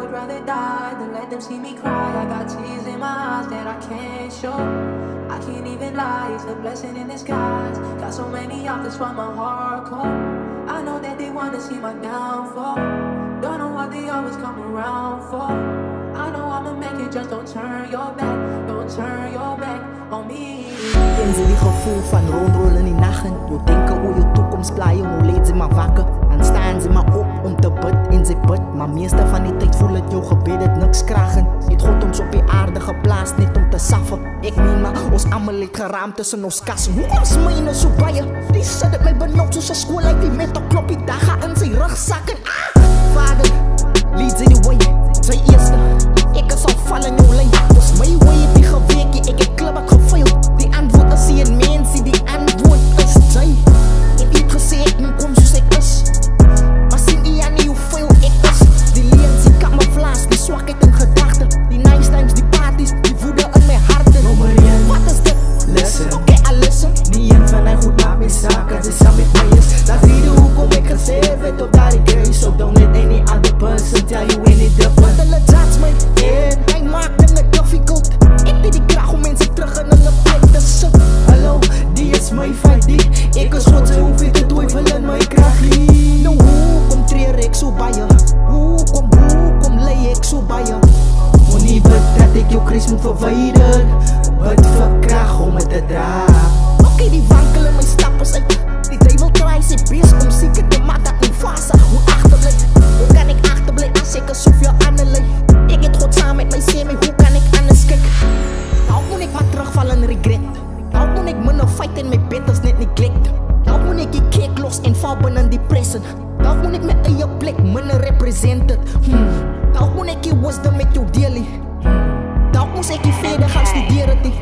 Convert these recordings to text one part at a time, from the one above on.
would rather die than let them see me cry. I got tears in my eyes that I can't show. I can't even lie, it's a blessing in disguise. Got so many offers from my heart cold. I know that they wanna see my downfall. Don't know what they always come around for. I know I'ma make it, just don't turn your back. Don't turn your back on me. Ken ze die gevoel van rondrollen in die nachten? Je denken hoe je toekomst blaaien, hoe leed ze maar wakker. Dan staan ze maar op om te bid en ze bid. Maar meeste van die tijd voel het jou gebed het niks kragen. Het God ons op die aarde geplaatst net om te saffen. Ik meen maar, ons allemaal ligt geraamd tussen ons kassen. Hoe was myne zo bij je? Die zit het mij benauwd zoals een school uit die met een kloppie dagen in zijn rugzakken. Vader, lead ze die way, zij eerste. Ik is al vallen in jouw lijn. Ons mij way heb je geweekje, ik heb club ik gefeild. Die antwoord is hier een mens, die antwoord is zij. Ik heb gezegd, ik moet kom zoals ik is. Maar zien die aan niet hoeveel ik is. Die leens, die camouflage, die zwakheid in gedachten. Die nice times, die parties, die woede in mijn harten. Wat is dit? Listen. Oké, I listen. Die een van hij goed maakt me zaken, ze samen met mij is. Dat reden hoekom ik gezegd werd op dat ik grace. So don't let any other person tell you any different. Hulle judge my, hij maakt het difficult. Ik deed die graag om mensen terug in hulle plek te sit. Hallo, die is my fight die. Ik is God, ze hoef je te twijfelen, my krachtie. Nou hoekom treer ik zo bij je? Hoekom lei ik zo bij je? Moet niet bid dat ik jou Chris moet verwijderen. Bid vir krag om het te dragen. Oké, die wankelen mijn stappen uit. Die duivel draai zijn best om zieken te maken in fase. Hoe achterblijk? Hoe kan ik achterblijven als ik er zoveel aanlei? Ik heb God samen met mij semi, hoe kan ik anders kijken? Nou moet ik maar terugvallen in regret. Nou moet ik mijn fight in mijn bed als net neglect. Nou moet ik die cake los en val binnen die pressen. Nou moet ik mijn eigen plek minder representen. Nou moet ik je wisdom met jou delen. Nou moest ik je verder gaan studeren die.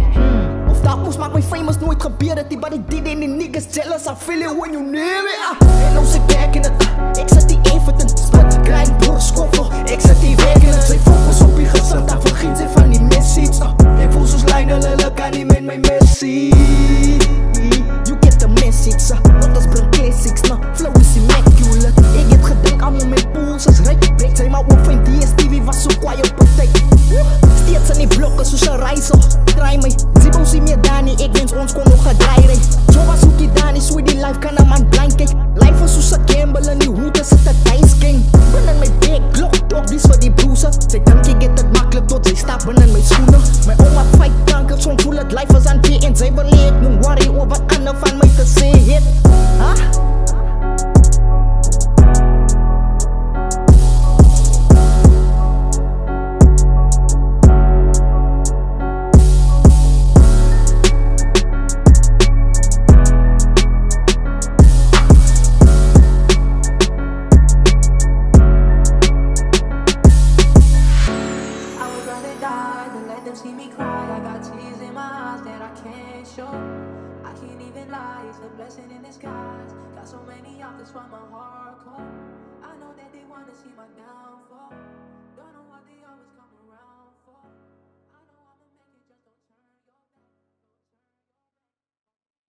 Of dat moest maak my famous nooit gebeuren die. But ik did en die niggas jealous, I feel it when you name it. En als ik kijk in het, ik zet die Everton. Split, grind, broer, schoffel. Ik zet die werk in het. Zij focus op je gezicht, dan vergeet ze van die message. Ik voel soos lijnen, lille kan niet met mijn message. You get the message, wat is bring classics, flow is immaculate. Ik heb gedenk aan je mijn pools is rijk. Breekt zij maar op van DSTV was zo kwaai op een tijd. Steeds in die blokken soos een rijssel. Draai my, Zibo zie meer Dani, ik wens ons kon nog gedraai ry. Zo was ook die Dani, sweet die life kan een man blind kyk. Life is soos een gamble in die hoede sit een dice king. Binnen my big klok, dog dis vir die broese. Sy dink ek het het makkelijk tot sy stap binnen my schoene. My oma fight kanker, soms voel het life is aan P en sy wil ek moet worry oor wat ander van my te sê het. See me cry, I got tears in my eyes that I can't show. I can't even lie, it's a blessing in disguise. Got so many offers from my heart.